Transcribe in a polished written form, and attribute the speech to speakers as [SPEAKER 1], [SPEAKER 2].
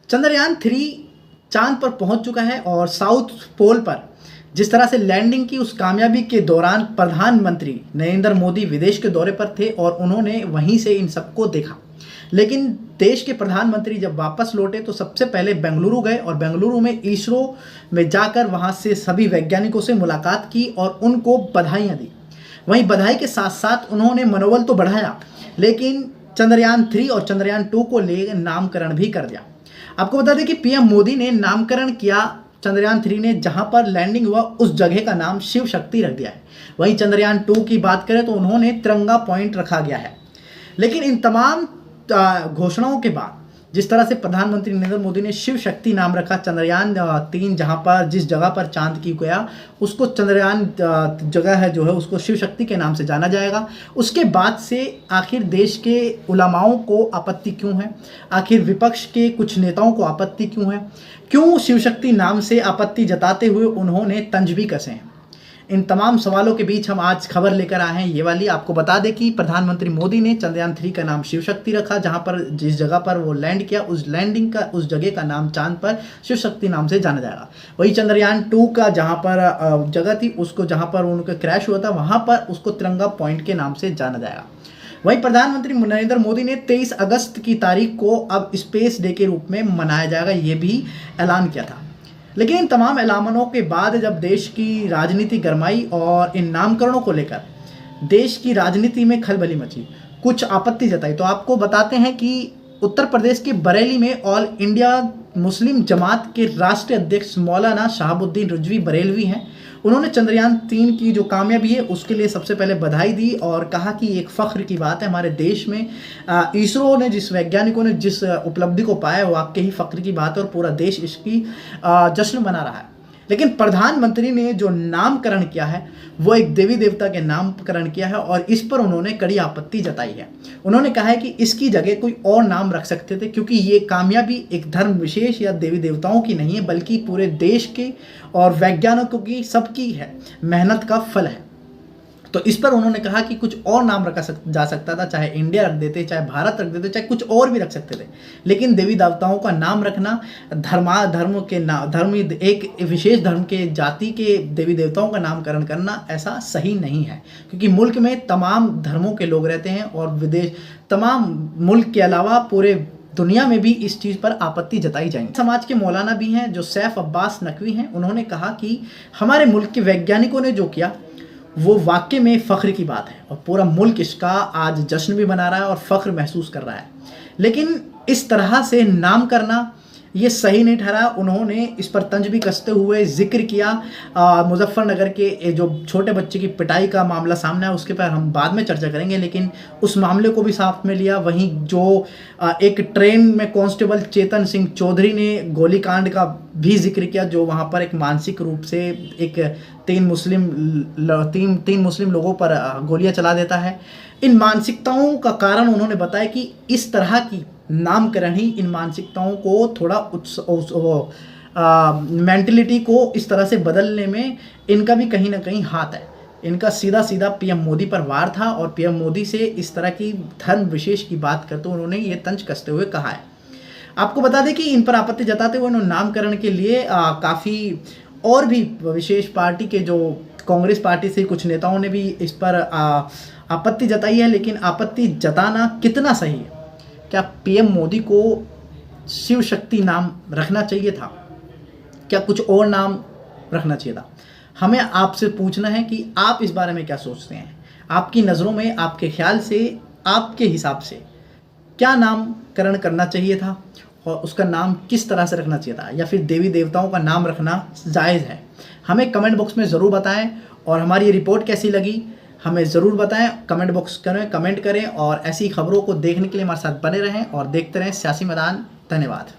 [SPEAKER 1] चंद्रयान 3 चांद पर पहुंच चुका है और साउथ पोल पर जिस तरह से लैंडिंग की, उस कामयाबी के दौरान प्रधानमंत्री नरेंद्र मोदी विदेश के दौरे पर थे और उन्होंने वहीं से इन सबको देखा। लेकिन देश के प्रधानमंत्री जब वापस लौटे तो सबसे पहले बेंगलुरु गए और बेंगलुरु में इसरो में जाकर वहां से सभी वैज्ञानिकों से मुलाकात की और उनको बधाइयाँ दी। वहीं बधाई के साथ साथ उन्होंने मनोबल तो बढ़ाया, लेकिन चंद्रयान 3 और चंद्रयान 2 को ले नामकरण भी कर दिया। आपको बता दें कि पीएम मोदी ने नामकरण किया चंद्रयान 3 ने, जहां पर लैंडिंग हुआ उस जगह का नाम शिव शक्ति रख दिया है। वहीं चंद्रयान 2 की बात करें तो उन्होंने तिरंगा पॉइंट रखा गया है। लेकिन इन तमाम घोषणाओं के बाद जिस तरह से प्रधानमंत्री नरेंद्र मोदी ने शिव शक्ति नाम रखा चंद्रयान 3, जहां पर जिस जगह पर चांद की गया उसको चंद्रयान जगह है जो है उसको शिव शक्ति के नाम से जाना जाएगा। उसके बाद से आखिर देश के उलमाओं को आपत्ति क्यों है, आखिर विपक्ष के कुछ नेताओं को आपत्ति क्यों है, क्यों शिव शक्ति नाम से आपत्ति जताते हुए उन्होंने तंज भी कसे हैं? इन तमाम सवालों के बीच हम आज खबर लेकर आए हैं ये वाली। आपको बता दें कि प्रधानमंत्री मोदी ने चंद्रयान 3 का नाम शिव शक्ति रखा, जहां पर जिस जगह पर वो लैंड किया उस लैंडिंग का उस जगह का नाम चांद पर शिव शक्ति नाम से जाना जाएगा। वही चंद्रयान 2 का जहां पर जगह थी उसको जहां पर उनका क्रैश हुआ था वहां पर उसको तिरंगा पॉइंट के नाम से जाना जाएगा। वहीं प्रधानमंत्री नरेंद्र मोदी ने 23 अगस्त की तारीख को अब स्पेस डे के रूप में मनाया जाएगा ये भी ऐलान किया था। लेकिन इन तमाम ऐलानों के बाद जब देश की राजनीति गरमाई और इन नामकरणों को लेकर देश की राजनीति में खलबली मची, कुछ आपत्ति जताई, तो आपको बताते हैं कि उत्तर प्रदेश के बरेली में ऑल इंडिया मुस्लिम जमात के राष्ट्रीय अध्यक्ष मौलाना शहाबुद्दीन रिजवी बरेलवी हैं। उन्होंने चंद्रयान 3 की जो कामयाबी है उसके लिए सबसे पहले बधाई दी और कहा कि एक फ़ख्र की बात है हमारे देश में इसरो ने जिस वैज्ञानिकों ने जिस उपलब्धि को पाया वो वाकई ही फ़ख्र की बात है और पूरा देश इसकी जश्न मना रहा है। लेकिन प्रधानमंत्री ने जो नामकरण किया है वो एक देवी देवता के नामकरण किया है और इस पर उन्होंने कड़ी आपत्ति जताई है। उन्होंने कहा है कि इसकी जगह कोई और नाम रख सकते थे, क्योंकि ये कामयाबी एक धर्म विशेष या देवी देवताओं की नहीं है बल्कि पूरे देश के और वैज्ञानिकों की सबकी है मेहनत का फल है। तो इस पर उन्होंने कहा कि कुछ और नाम रखा जा सकता था, चाहे इंडिया रख देते, चाहे भारत रख देते, चाहे कुछ और भी रख सकते थे, लेकिन देवी देवताओं का नाम रखना धर्म एक विशेष धर्म के जाति के देवी देवताओं का नामकरण करना ऐसा सही नहीं है, क्योंकि मुल्क में तमाम धर्मों के लोग रहते हैं और विदेश तमाम मुल्क के अलावा पूरे दुनिया में भी इस चीज़ पर आपत्ति जताई जाएंगी। समाज के मौलाना भी हैं जो सैफ अब्बास नकवी हैं, उन्होंने कहा कि हमारे मुल्क के वैज्ञानिकों ने जो किया वो वाकई में फ़ख्र की बात है और पूरा मुल्क इसका आज जश्न भी मना रहा है और फ़ख्र महसूस कर रहा है। लेकिन इस तरह से नाम करना ये सही नहीं ठहरा। उन्होंने इस पर तंज भी कसते हुए जिक्र किया मुजफ्फरनगर के जो छोटे बच्चे की पिटाई का मामला सामने आया उसके पर हम बाद में चर्चा करेंगे, लेकिन उस मामले को भी साथ में लिया। वहीं जो एक ट्रेन में कांस्टेबल चेतन सिंह चौधरी ने गोलीकांड का भी जिक्र किया, जो वहाँ पर एक मानसिक रूप से एक तीन मुस्लिम लोगों पर गोलियां चला देता है। इन मानसिकताओं का कारण उन्होंने बताया कि इस तरह की नामकरण ही इन मानसिकताओं को थोड़ा मेंटलिटी को इस तरह से बदलने में इनका भी कहीं ना कहीं हाथ है। इनका सीधा सीधा पीएम मोदी पर वार था और पीएम मोदी से इस तरह की धर्म विशेष की बात करते हुए उन्होंने ये तंज कसते हुए कहा है। आपको बता दें कि इन पर आपत्ति जताते हुए उन्होंने नामकरण के लिए काफ़ी और भी विशेष पार्टी के जो कांग्रेस पार्टी से कुछ नेताओं ने भी इस पर आपत्ति जताई है। लेकिन आपत्ति जताना कितना सही है? क्या पीएम मोदी को शिव शक्ति नाम रखना चाहिए था? क्या कुछ और नाम रखना चाहिए था? हमें आपसे पूछना है कि आप इस बारे में क्या सोचते हैं। आपकी नज़रों में, आपके ख्याल से, आपके हिसाब से क्या नामकरण करना चाहिए था और उसका नाम किस तरह से रखना चाहिए था, या फिर देवी देवताओं का नाम रखना जायज़ है? हमें कमेंट बॉक्स में ज़रूर बताएं और हमारी ये रिपोर्ट कैसी लगी हमें ज़रूर बताएं। कमेंट बॉक्स कमेंट करें और ऐसी खबरों को देखने के लिए हमारे साथ बने रहें और देखते रहें सियासी मैदान। धन्यवाद।